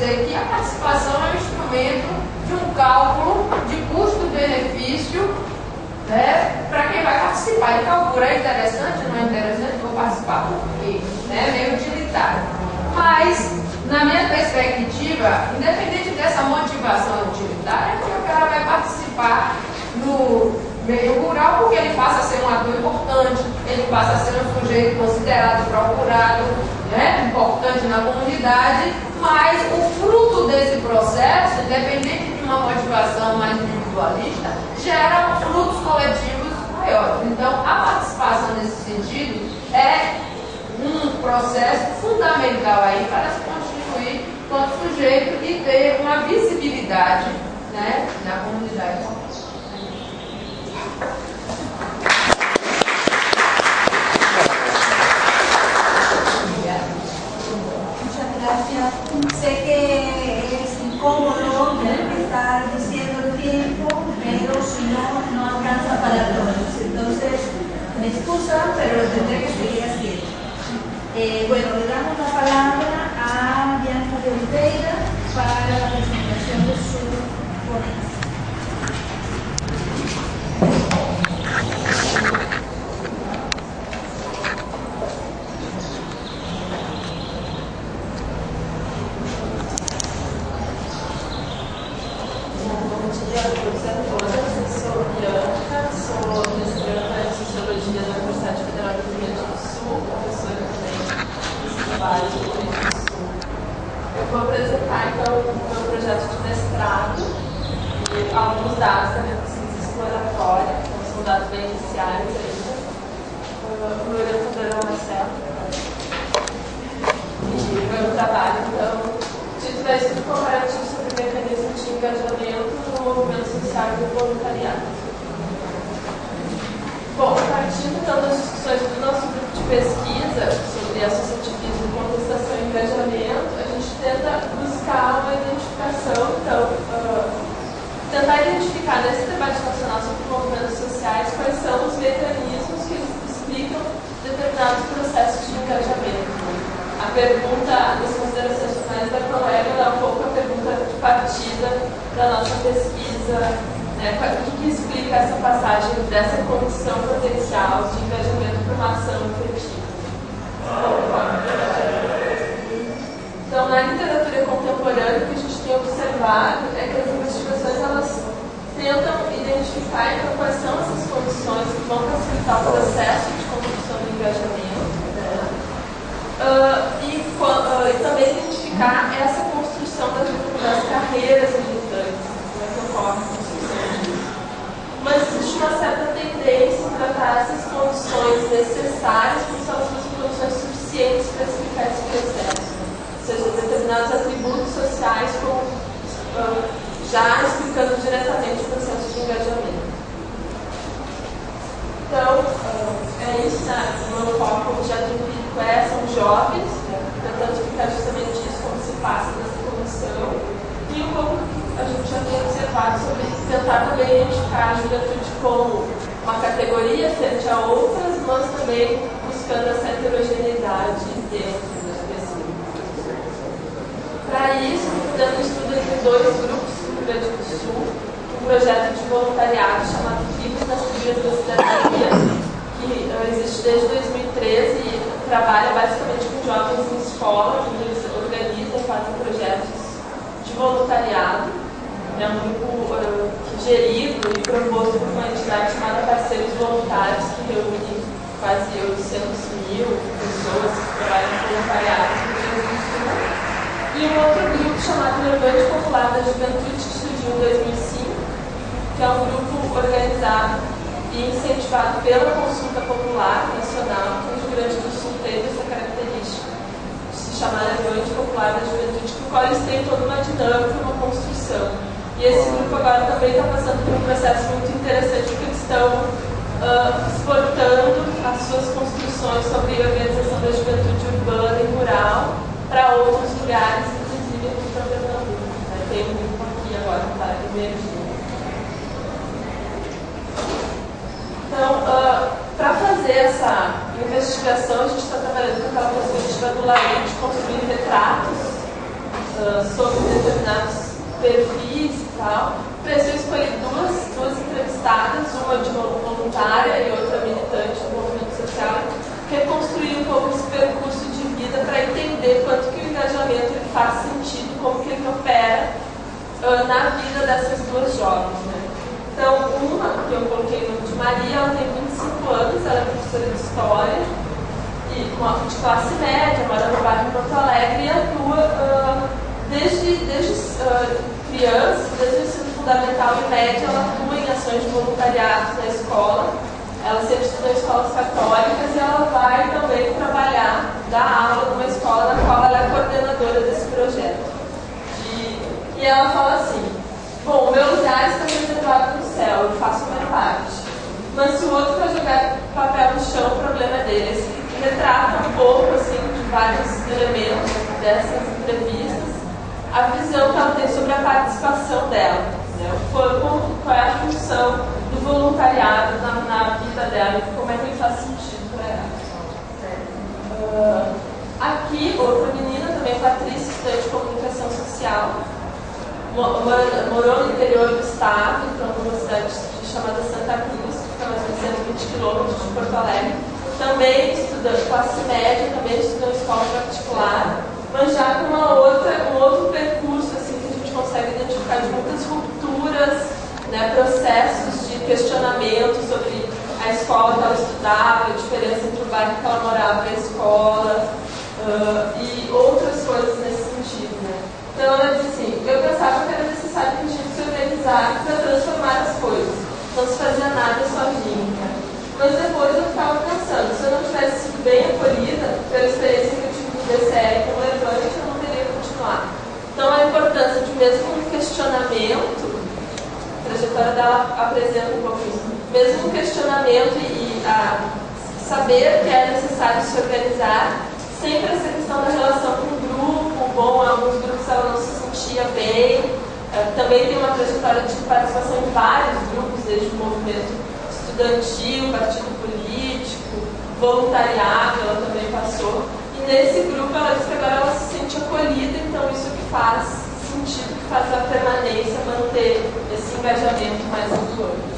dizer que a participação é um instrumento de um cálculo de custo-benefício, né, para quem vai participar. Ele calcula, é interessante, não é interessante, vou participar porque, né, meio utilitário. Mas, na minha perspectiva, independente dessa motivação utilitária, porque o cara vai participar no meio rural porque ele passa a ser um ator importante, ele passa a ser um sujeito considerado, procurado, né, importante na comunidade, mas o fruto desse processo, independente de uma motivação mais individualista, gera frutos coletivos maiores. Então, a participação nesse sentido é um processo fundamental aí para se constituir como sujeito e ter uma visibilidade, né, na comunidade. Sé que es incómodo estar diciendo el tiempo, pero si no, no alcanza para todos. Entonces, me excusan, pero lo tendré que seguir haciendo. Bueno, le damos la palabra a Bianca de Oliveira para la presentación de su ponencia. Eu vou apresentar então o meu projeto de mestrado e alguns dados da minha pesquisa exploratória, então são dados bem iniciais ainda. O meu orientador é o Marcelo. E o meu trabalho, então, título é estudo comparativo sobre mecanismos de engajamento no movimento social e do voluntariado. Bom, partindo então das discussões do nosso grupo de pesquisa sobre associativismo, contestação e engajamento, a gente tenta buscar uma identificação, então, tentar identificar nesse debate nacional sobre movimentos sociais quais são os mecanismos que explicam determinados processos de engajamento. A pergunta das considerações finais da colega é um pouco a pergunta de partida da nossa pesquisa. O que explica essa passagem dessa condição potencial de engajamento para uma ação efetiva? Então, na literatura contemporânea, o que a gente tem observado é que as investigações elas tentam identificar então, quais são essas condições que vão facilitar o processo de construção do engajamento, né? E também identificar essa construção das carreiras militantes, como é que ocorre a construção disso. Mas existe uma certa tendência em tratar essas condições necessárias como são as condições suficientes para explicar esse processo. Ou seja, determinados atributos sociais como já explicando diretamente o processo de engajamento. Então, é isso, né? O meu foco, o objeto empírico são jovens, tentando explicar justamente isso, como se passa nessa condição, e um pouco a gente já tem observado sobre tentar também identificar a juventude como uma categoria frente a outras, mas também buscando essa heterogeneidade dentro das pessoas. Para isso, dando um estudo entre dois grupos do Rio Grande do Sul, um projeto de voluntariado chamado Vivos nas Trilhas da Cidadania, que existe desde 2013 e trabalha basicamente com jovens em escola, onde eles organizam e fazem projetos de voluntariado. É um grupo gerido e proposto por uma entidade chamada Parceiros Voluntários, que reúne quase 800.000 pessoas que trabalham com voluntariado no Rio Grande do Sul. E um outro grupo chamado Levante Popular da Juventude, que surgiu em 2005, que é um grupo organizado e incentivado pela Consulta Popular Nacional, que o Rio Grande do Sul teve essa característica de se chamar Levante Popular da Juventude, com o qual eles têm toda uma dinâmica, uma construção. E esse grupo agora também está passando por um processo muito interessante, porque eles estão exportando as suas construções sobre a organização da juventude urbana e rural para outros lugares, inclusive aqui para Pernambuco. Tem um grupo aqui agora que está emergindo. Então, para fazer essa investigação, a gente está trabalhando com aquela perspectiva do Laet, de construir retratos sobre perfis e tal. Para isso eu escolhi duas entrevistadas, uma de voluntária e outra militante do movimento social, reconstruir um pouco esse percurso de vida para entender quanto que o engajamento ele faz sentido, como que ele opera na vida dessas duas jovens, né? Então, uma que eu coloquei no nome de Maria, ela tem 25 anos, ela é professora de História, e de classe média, mora no bairro de Porto Alegre e atua desde criança, desde o ensino fundamental e médio, ela atua em ações de voluntariado na escola. Ela sempre estudou em escolas católicas e ela vai também trabalhar, dar aula numa escola na qual ela é coordenadora desse projeto. E ela fala assim: bom, o meu lugar está reservado no céu, eu faço a minha parte. Mas se o outro vai jogar papel no chão, o problema é dele. Esse retrata um pouco assim, de vários elementos dessas entrevistas, a visão que ela tem sobre a participação dela, né? Qual é a função do voluntariado na vida dela e como é que ele faz sentido para ela. Aqui, outra menina, também Patrícia, estudante de comunicação social, morou no interior do estado, então numa cidade chamada Santa Cruz, que fica mais ou menos 120 quilômetros de Porto Alegre. Também estudante classe média, também estudou em escola particular, mas já com um outro percurso assim, que a gente consegue identificar de muitas rupturas, né, processos de questionamento sobre a escola que ela estudava, a diferença entre o bairro que ela morava e a escola, e outras coisas nesse sentido, né? Então ela diz assim: eu pensava que era necessário que a gente se organizasse para transformar as coisas, não se fazia nada sozinha. Mas depois eu ficava pensando, se eu não tivesse sido bem acolhida pela experiência que eu tive no DCE como levante, eu não teria continuado. Então a importância de mesmo um questionamento, a trajetória dela apresenta um pouco isso, mesmo um questionamento e saber que é necessário se organizar, sempre essa questão da relação com o grupo. Bom, em alguns grupos ela não se sentia bem, também tem uma trajetória de participação em vários grupos, desde o movimento estudantil, partido político, voluntariado, ela também passou. E nesse grupo ela diz que agora ela se sente acolhida, então isso que faz sentido, que faz a permanência, manter esse engajamento mais atuante.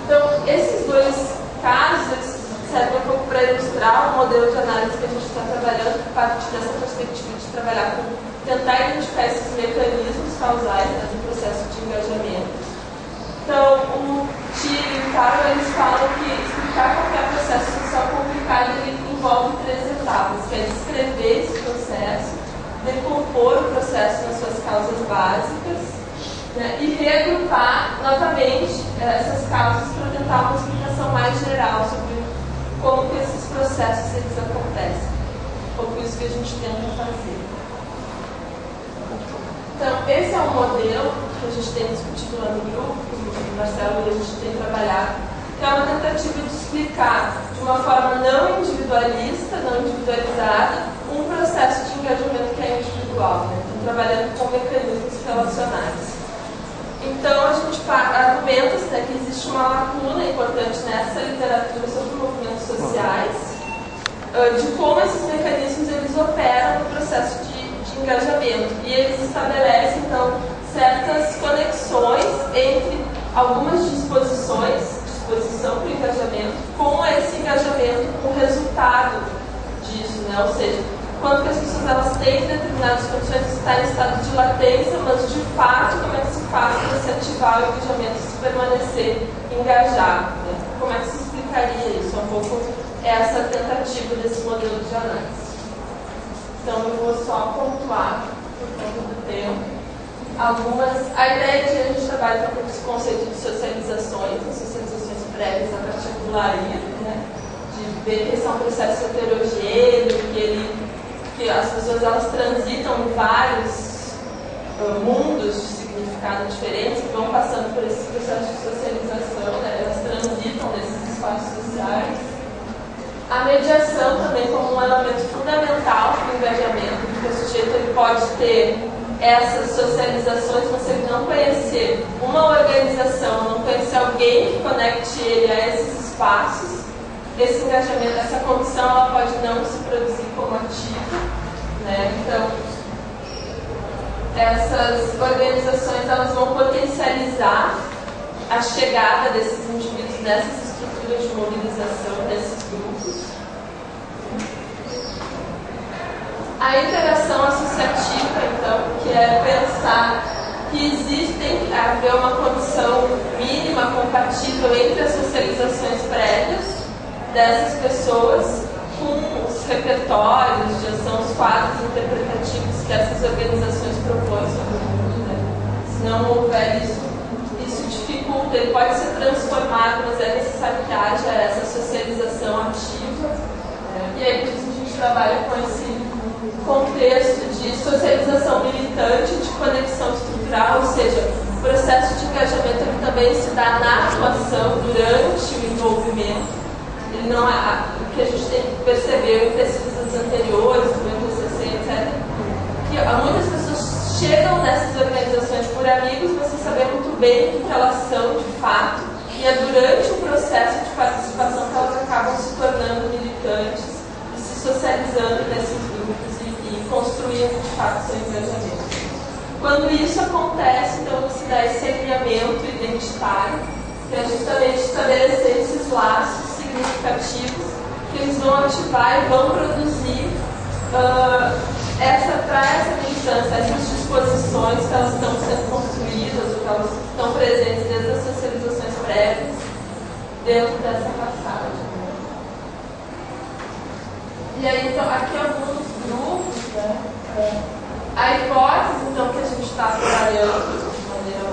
Então, esses dois casos, eles servem um pouco para ilustrar o modelo de análise que a gente está trabalhando, a partir dessa perspectiva de trabalhar com, tentar identificar esses mecanismos causais, né, do processo de engajamento. Então, o Thiel e o Carol, eles falam que explicar qualquer processo social complicado, ele envolve 3 etapas, que é descrever esse processo, decompor o processo nas suas causas básicas, né, e reagrupar novamente essas causas para tentar uma explicação mais geral sobre como que esses processos eles acontecem. Um pouco isso que a gente tenta fazer. Então, esse é um modelo que a gente tem discutido lá no grupo, o Marcelo e a gente tem trabalhado, que é uma tentativa de explicar de uma forma não individualista, não individualizada, um processo de engajamento que é individual, né? Então, trabalhando com mecanismos relacionais. Então, a gente argumenta, né, que existe uma lacuna importante nessa literatura sobre movimentos sociais, de como esses mecanismos eles operam no processo de engajamento. E eles estabelecem, então, certas conexões entre algumas disposição para o engajamento, com esse engajamento, com o resultado disso, né? Ou seja, quanto que as pessoas elas têm determinadas condições de estar em estado de latência, mas de fato como é que se faz para se ativar o engajamento e se permanecer engajado, né? Como é que se explicaria isso? Um pouco essa tentativa desse modelo de análise. Então eu vou só pontuar, por conta do tempo, a ideia de a gente trabalha com esse conceito de socializações, as socializações prévias a partir do laísmo, né? De ver que esse é um processo heterogêneo, que as pessoas elas transitam em vários mundos de significado diferentes, que vão passando por esse processo de socialização, né? Elas transitam nesses espaços sociais. A mediação também como um elemento fundamental do engajamento, porque o sujeito ele pode ter essas socializações, mas se ele não conhecer uma organização, não conhecer alguém que conecte ele a esses espaços, esse engajamento, essa condição, ela pode não se produzir como ativa, né? Então, essas organizações elas vão potencializar a chegada desses indivíduos nessas estruturas de mobilização, nesses grupos. A interação associativa, então, que é pensar que existem haver uma condição mínima compatível entre as socializações prévias dessas pessoas com os repertórios de ação, os quadros interpretativos que essas organizações propõem sobre o mundo. Né? Se não houver isso, isso dificulta, ele pode ser transformado, mas é necessário que haja essa socialização ativa. E aí, por isso, a gente trabalha com esse contexto de socialização militante, de conexão estrutural, ou seja, o processo de engajamento ele também se dá na atuação durante o envolvimento. Ele não é o que a gente tem que perceber em pesquisas anteriores, do IPCC, etc., que muitas pessoas chegam nessas organizações por amigos, mas sem saber muito bem o que elas são de fato, e é durante o processo de participação que elas acabam se tornando militantes e se socializando nesses grupos e construindo de fato seu engajamento. Quando isso acontece, então se dá esse alinhamento identitário, que é justamente estabelecer esses laços significativos que eles vão ativar e vão produzir para essa militância, essas disposições que elas estão sendo construídas, ou que elas estão presentes desde as socializações prévias dentro dessa passagem. E aí, então, aqui alguns grupos, né? A hipótese, então, que a gente está trabalhando de maneira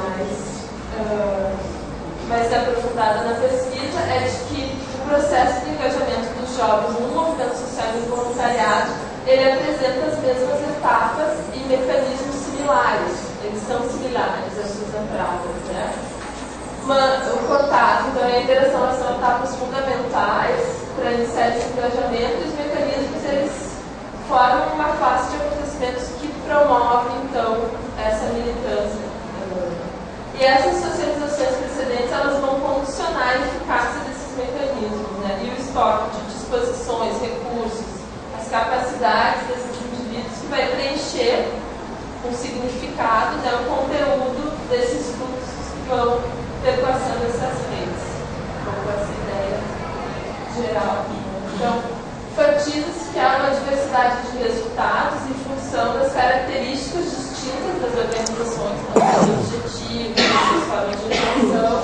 mais aprofundada na pesquisa é de que o processo de engajamento dos jovens no movimento social e no voluntariado ele apresenta as mesmas etapas e mecanismos similares. Eles são similares às suas entradas, né? O contato, então, e a interação são etapas fundamentais para iniciar esse engajamento, e os mecanismos eles formam uma classe de acontecimentos que promove, então, essa militância. E essas socializações precedentes elas vão condicionar a eficácia desses mecanismos, né? E o estoque de disposições, recursos, as capacidades desses indivíduos que vai preencher com significado, né, o conteúdo desses fluxos que vão perpassando essas redes. Com essa ideia geral. Então, enfatiza-se que há uma diversidade de resultados em função das características distintas das organizações, seus objetivos, suas formas de atuação,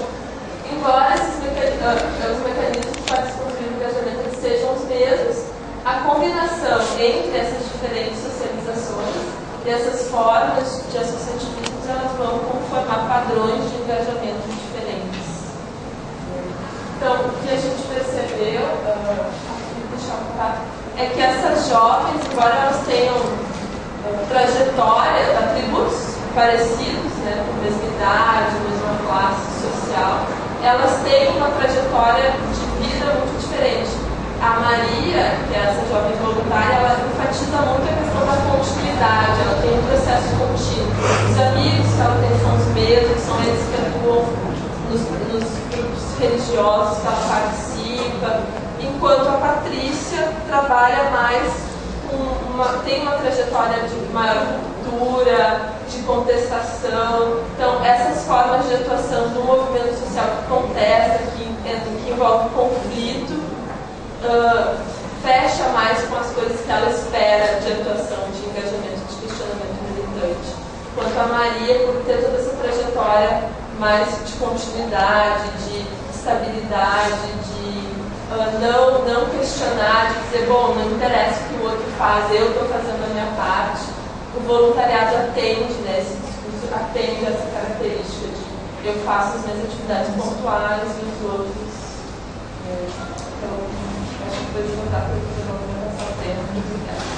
embora os mecanismos para descobrir o engajamento sejam os mesmos, a combinação entre essas diferentes socializações e essas formas de associativismo elas vão conformar padrões de engajamento diferentes. Então, o que a gente percebeu, é que essas jovens, embora elas tenham trajetória, atributos parecidos, né, com mesma idade, mesma classe social, elas têm uma trajetória de vida muito diferente. A Maria, que é essa jovem voluntária, ela enfatiza muito a questão da continuidade, ela tem um processo contínuo. Os amigos que ela tem são os mesmos, são eles que atuam nos grupos religiosos que ela participa, enquanto a Patrícia trabalha mais tem uma trajetória de maior cultura, de contestação. Então, essas formas de atuação no movimento social que contesta, que envolve conflito, fecha mais com as coisas que ela espera de atuação, de engajamento, de questionamento militante. Enquanto a Maria, por ter toda essa trajetória mais de continuidade, de estabilidade, de não questionar, de dizer, bom, não interessa o que o outro faz, eu estou fazendo a minha parte. O voluntariado atende, né, esse discurso atende a essa característica de eu faço as minhas atividades pontuais e os outros. Então, acho que depois de voltar para o movimentação tempo.